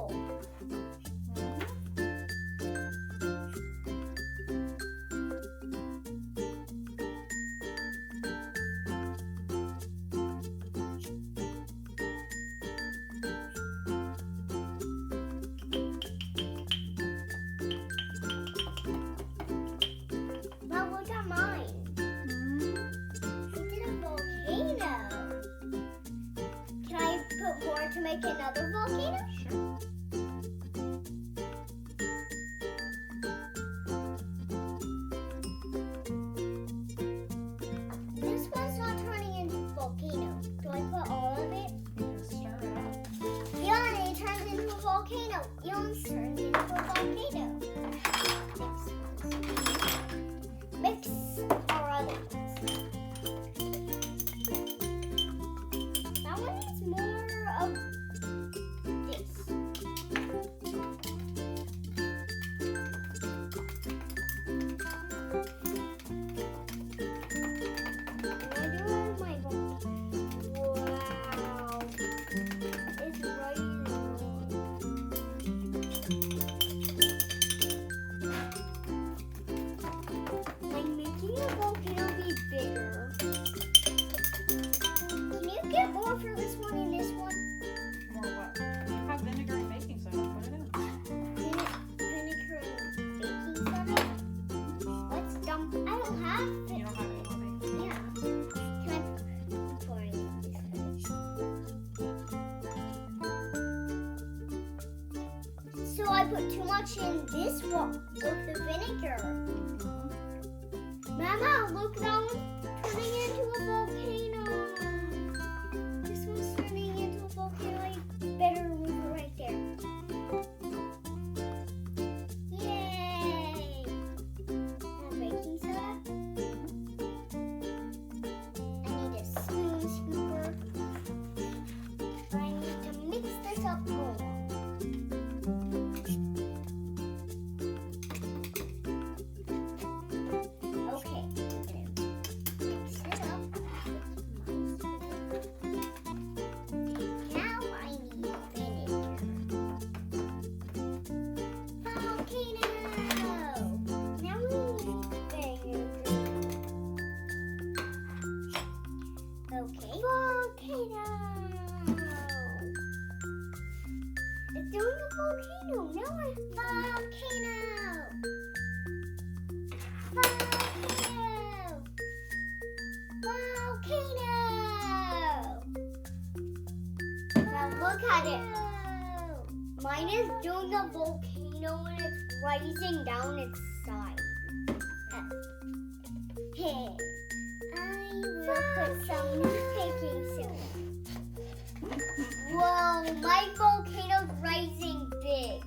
cool. Mom, look at mine. I did a volcano. Can I put more to make another volcano? Sure. This one's not turning into a volcano. Do I put all of it? Just stir it up. Yeah, and it turns into a volcano. Elon's turned into a volcano. Mix our other ones. That one needs more of this. What do I do with my volcano? Wow. It's rising. I'm making a volcano be bigger. Can you get more for this one and this one? More what? You have vinegar and baking soda. Put it in. Vinegar and baking soda? Let's dump. I don't have it. You don't have any more baking. Yeah. Can I pour it in this one? So I put too much in this one with the vinegar. Mama, look, that one's turning into a volcano. This one's turning into a volcano. I better move it right there. Yay! More baking soda. I need a spoon scooper. I need to mix this up more. Okay, mix it up. Now I need vinegar. Volcano! Now we need vinegar. Okay. Volcano! It's doing a volcano. Now I volcano! Volcano! Volcano! Now look at it. Mine is doing a volcano and it's rising down its side. Hey, I will put some baking soda. Whoa, my volcano's rising big.